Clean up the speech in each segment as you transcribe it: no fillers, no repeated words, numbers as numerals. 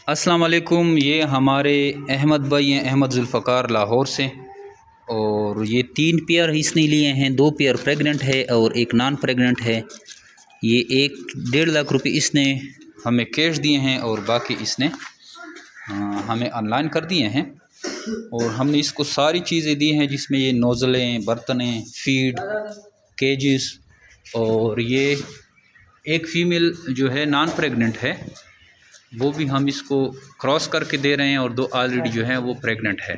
अस्सलाम वालेकुम। ये हमारे अहमद भाई हैं, अहमद जुल्फ़कार लाहौर से। और ये 3 पेयर इसने लिए हैं, 2 पेयर प्रेग्नेंट है और एक नॉन प्रेग्नेंट है। ये 1.5 लाख रुपए इसने हमें कैश दिए हैं और बाकी इसने हमें ऑनलाइन कर दिए हैं। और हमने इसको सारी चीज़ें दी हैं जिसमें ये नोज़लें, बर्तनें, फीड, केजेस। और ये एक फ़ीमेल जो है नॉन प्रेग्नेंट है, वो भी हम इसको क्रॉस करके दे रहे हैं और 2 ऑलरेडी जो है वो प्रेग्नेंट है।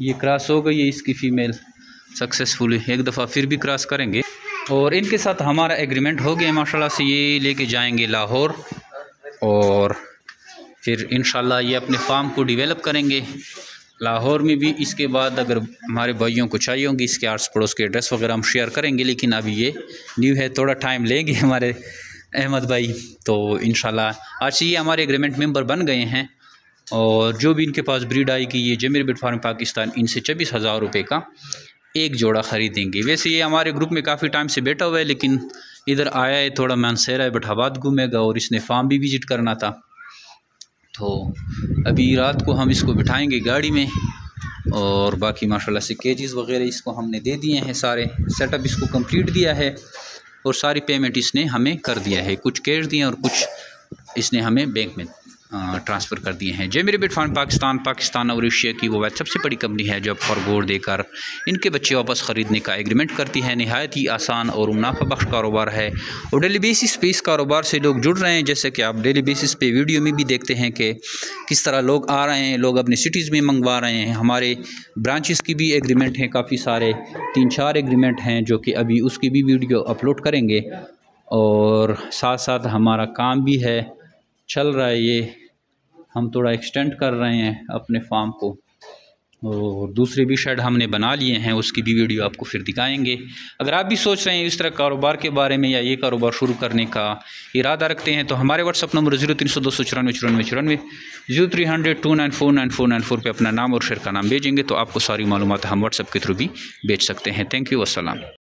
ये क्रॉस हो गई है इसकी फ़ीमेल सक्सेसफुली, एक दफ़ा फिर भी क्रॉस करेंगे। और इनके साथ हमारा एग्रीमेंट हो गया माशाल्लाह से। ये लेके जाएंगे लाहौर और फिर इंशाल्लाह ये अपने फार्म को डेवलप करेंगे लाहौर में भी। इसके बाद अगर हमारे भाइयों को चाहिए होंगे, इसके आस पड़ोस के एड्रेस वगैरह हम शेयर करेंगे, लेकिन अभी ये न्यू है, थोड़ा टाइम लेंगे हमारे अहमद भाई। तो इंशाल्लाह आज से ये हमारे एग्रीमेंट मेंबर बन गए हैं। और जो भी इनके पास ब्रीड आएगी, ये जमीर बिट फार्म पाकिस्तान इनसे 24,000 रुपये का एक जोड़ा ख़रीदेंगे। वैसे ये हमारे ग्रुप में काफ़ी टाइम से बैठा हुआ है, लेकिन इधर आया है, थोड़ा मानसेरा है, बठाबाद घूमेगा और इसने फार्म भी विज़िट करना था। तो अभी रात को हम इसको बिठाएंगे गाड़ी में। और बाकी माशाल्लाह से केजेस वगैरह इसको हमने दे दिए हैं, सारे सेटअप इसको कंप्लीट दिया है और सारी पेमेंट इसने हमें कर दिया है। कुछ कैश दिए और कुछ इसने हमें बैंक में ट्रांसफ़र कर दिए हैं। जमीर बिट फार्म पाकिस्तान और एशिया की वो सबसे बड़ी कंपनी है जो फॉरगोड देकर इनके बच्चे वापस ख़रीदने का एग्रीमेंट करती है। नहायत ही आसान और मुनाफा बख्श कारोबार है और डेली बेसिस पे इस कारोबार से लोग जुड़ रहे हैं। जैसे कि आप डेली बेसिस पे वीडियो में भी देखते हैं कि किस तरह लोग आ रहे हैं, लोग अपनी सिटीज़ में मंगवा रहे हैं। हमारे ब्रांचेस की भी एग्रीमेंट हैं, काफ़ी सारे 3-4 एग्रीमेंट हैं जो कि अभी उसकी भी वीडियो अपलोड करेंगे। और साथ साथ हमारा काम भी है, चल रहा है, ये हम थोड़ा एक्सटेंड कर रहे हैं अपने फार्म को। और दूसरे भी शेड हमने बना लिए हैं, उसकी भी वीडियो आपको फिर दिखाएंगे। अगर आप भी सोच रहे हैं इस तरह कारोबार के बारे में या ये कारोबार शुरू करने का इरादा रखते हैं, तो हमारे व्हाट्सअप नंबर 0300 294 94 0300 294 9494 पर अपना नाम और शेयर का नाम भेजेंगे तो आपको सारी मालूमात हम व्हाट्सअप के थ्रू भी भेज सकते हैं। थैंक यू, अस्सलाम।